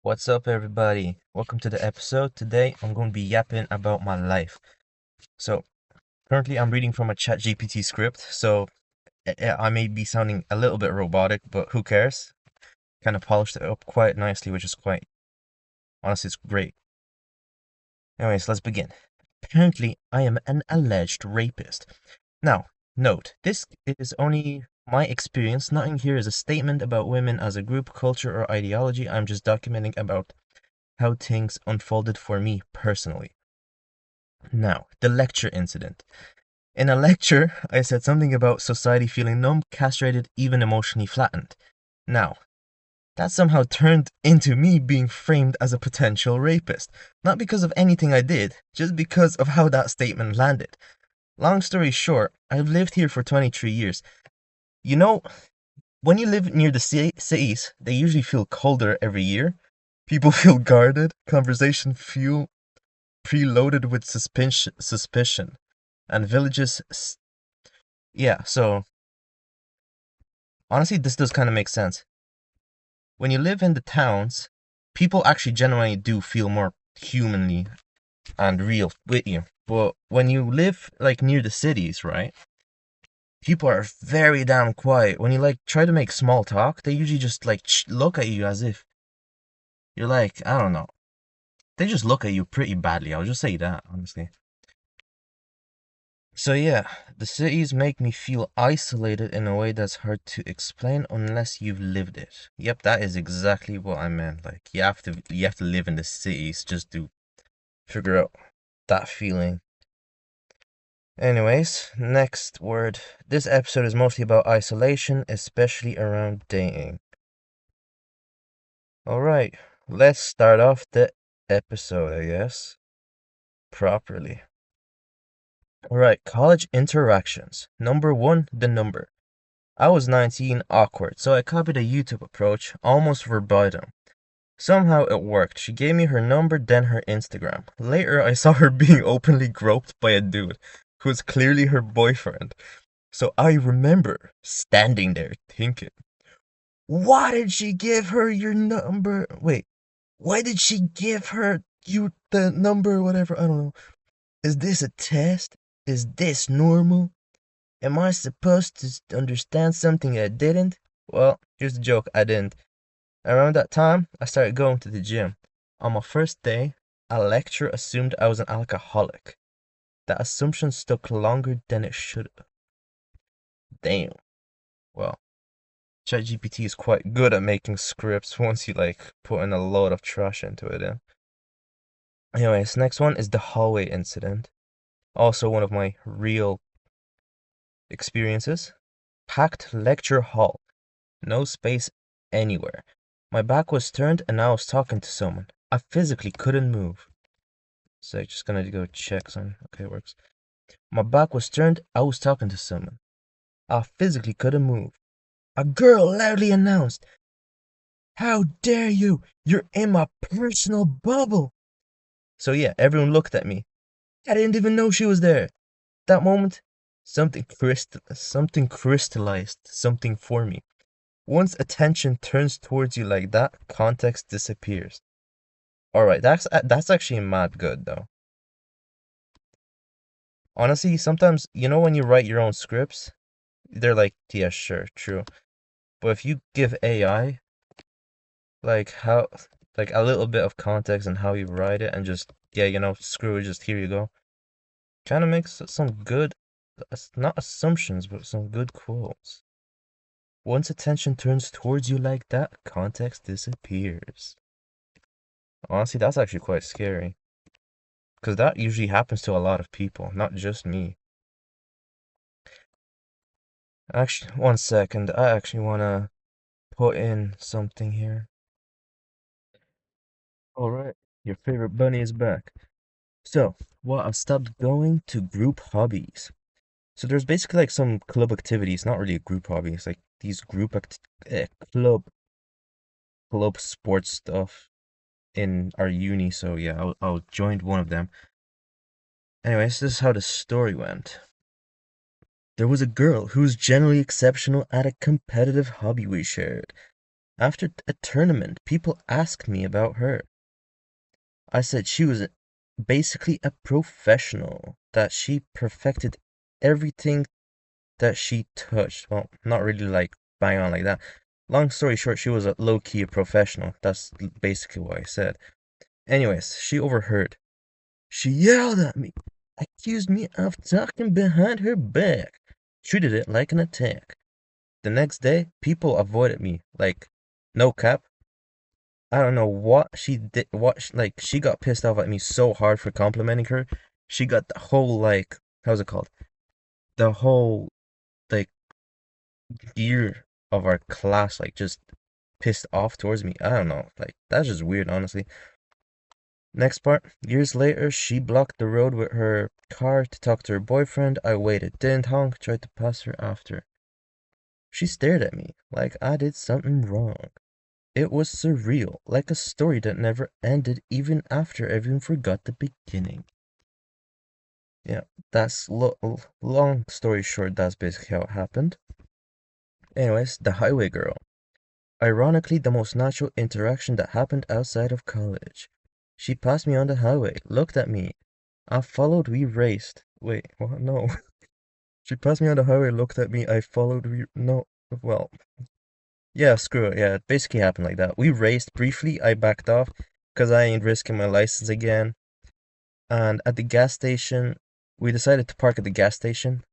What's up, everybody? Welcome to the episode. Today, I'm going to be yapping about my life. So, currently, I'm reading from a ChatGPT script, so I may be sounding a little bit robotic, but who cares? Kind of polished it up quite nicely, which is quite, honestly, it's great. Anyways, let's begin. Apparently, I am an alleged rapist. Now, note, this is only my experience. Nothing here is a statement about women as a group, culture, or ideology. I'm just documenting about how things unfolded for me personally. Now, the lecture incident. In a lecture, I said something about society feeling numb, castrated, even emotionally flattened. Now, that somehow turned into me being framed as a potential rapist. Not because of anything I did, just because of how that statement landed. Long story short, I've lived here for 23 years. You know, when you live near the cities, they usually feel colder every year. People feel guarded, conversation feel preloaded with suspicion. And villages, yeah, so honestly, this does kind of make sense. When you live in the towns, people actually genuinely do feel more humanly and real with you. But when you live like near the cities, right? People are very damn quiet. When you like try to make small talk, they usually just like look at you as if you're like, I don't know. They just look at you pretty badly. I'll just say that, honestly. So yeah, the cities make me feel isolated in a way that's hard to explain unless you've lived it. Yep, that is exactly what I meant. Like you have to live in the cities just to figure out that feeling. Anyways, next word. This episode is mostly about isolation, especially around dating. Alright, let's start off the episode, I guess. Properly. Alright, college interactions. Number one, the number. I was 19, awkward, so I copied a YouTube approach, almost verbatim. Somehow it worked. She gave me her number, then her Instagram. Later, I saw her being openly groped by a dude who was clearly her boyfriend. So I remember standing there thinking, why did she give her your number? Wait, why did she give her you the number, whatever? I don't know. Is this a test? Is this normal? Am I supposed to understand something I didn't? Well, here's the joke, I didn't. Around that time, I started going to the gym. On my first day, a lecturer assumed I was an alcoholic. That assumption stuck longer than it should have. Damn. Well, ChatGPT is quite good at making scripts once you like put in a lot of trash into it. Yeah. Anyways, next one is the hallway incident. Also one of my real experiences. Packed lecture hall. No space anywhere. My back was turned and I was talking to someone. I physically couldn't move. So just gonna go check some. Okay, it works. My back was turned, I was talking to someone. I physically couldn't move. A girl loudly announced, how dare you? You're in my personal bubble. So yeah, everyone looked at me. I didn't even know she was there. That moment, something crystallized, something for me. Once attention turns towards you like that, context disappears. All right, that's actually mad good though. Honestly, sometimes when you write your own scripts, they're like, yeah, sure, true. But if you give AI like how like a little bit of context and how you write it and just yeah, screw it, just here you go. Kind of makes some good not assumptions, but some good quotes. Once attention turns towards you like that, context disappears. Honestly, that's actually quite scary. Because that usually happens to a lot of people, not just me. Actually, one second. I actually want to put in something here. Alright, your favorite bunny is back. So, well, I've stopped going to group hobbies. So there's basically like some club activities, not really a group hobby. It's like these club sports stuff in our uni. So yeah, I'll join one of them. Anyways, this is how the story went. There was a girl who was generally exceptional at a competitive hobby we shared. After a tournament, people asked me about her. I said she was basically a professional, that she perfected everything that she touched. Well, not really like bang on like that. Long story short, she was a low key a professional. That's basically what I said. Anyways, she overheard. She yelled at me, accused me of talking behind her back, treated it like an attack. The next day, people avoided me. Like, no cap. I don't know what she did. Like, she got pissed off at me so hard for complimenting her. She got the whole, like, how's it called? The whole, like, gear of our class, like, just pissed off towards me. I don't know. Like, that's just weird, honestly. Next part. Years later, she blocked the road with her car to talk to her boyfriend. I waited, didn't honk, tried to pass her after. She stared at me like I did something wrong. It was surreal, like a story that never ended even after everyone forgot the beginning. Yeah, that's long story short, that's basically how it happened. Anyways, the highway girl. Ironically, the most natural interaction that happened outside of college. She passed me on the highway, looked at me. I followed, we raced. Wait, what? No. She passed me on the highway, looked at me, I followed, we. No. Well, yeah, screw it. Yeah, it basically happened like that. We raced briefly, I backed off because I ain't risking my license again. And at the gas station, we decided to park at the gas station.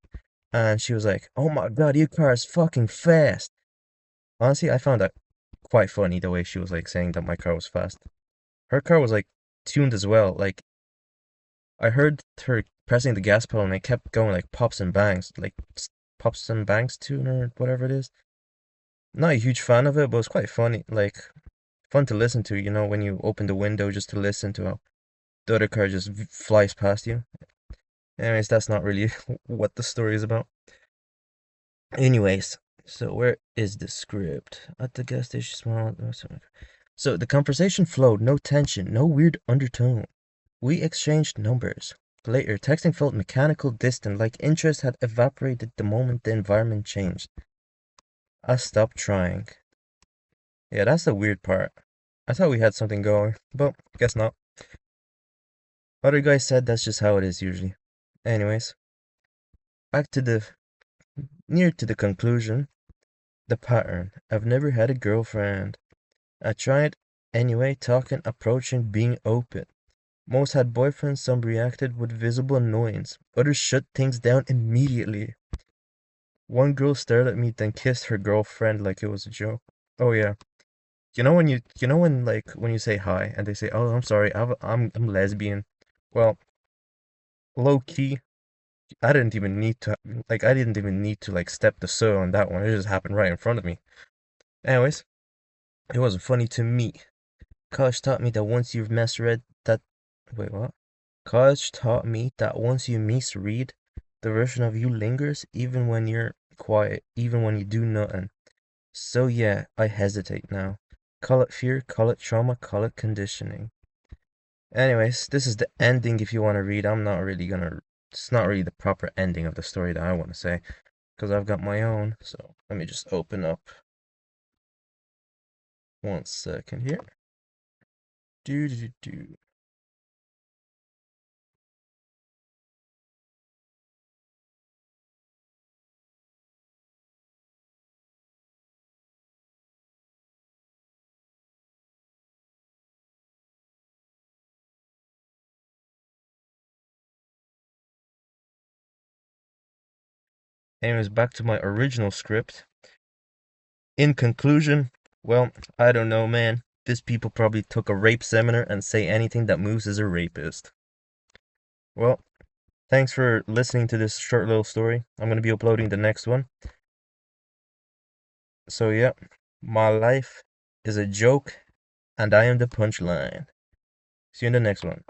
And she was like, "Oh my god, your car is fucking fast." Honestly, I found that quite funny the way she was like saying that my car was fast. Her car was like tuned as well. Like I heard her pressing the gas pedal and it kept going like pops and bangs, like pops and bangs tune or whatever it is. Not a huge fan of it, but it's quite funny. Like fun to listen to, when you open the window just to listen to how the other car just flies past you. Anyways, that's not really what the story is about. Anyways, so where is the script? At the gas station, small. So the conversation flowed, no tension, no weird undertone. We exchanged numbers. Later, texting felt mechanical, distant, like interest had evaporated the moment the environment changed. I stopped trying. Yeah, that's the weird part. I thought we had something going, but guess not. Other guys said that's just how it is usually. Anyways, back to the near to the conclusion. The pattern. I've never had a girlfriend. I tried anyway, talking, approaching, being open. Most had boyfriends, some reacted with visible annoyance. Others shut things down immediately. One girl stared at me, then kissed her girlfriend like it was a joke. Oh yeah. When like when you say hi and they say, "Oh, I'm sorry, I'm lesbian." Well, low key, I didn't even need to like step the soil on that one. It just happened right in front of me. Anyways, it wasn't funny to me. College taught me that once you've misread that. Wait, what? College taught me that once you misread, the version of you lingers even when you're quiet, even when you do nothing. So yeah, I hesitate now. Call it fear, call it trauma, call it conditioning. Anyways, this is the ending if you want to read. I'm not really gonna. It's not really the proper ending of the story that I want to say, because I've got my own. So let me just open up 1 second here. Do do do. Anyways, back to my original script. In conclusion, well, I don't know, man. These people probably took a rape seminar and say anything that moves is a rapist. Well, thanks for listening to this short little story. I'm gonna be uploading the next one. So yeah, my life is a joke and I am the punchline. See you in the next one.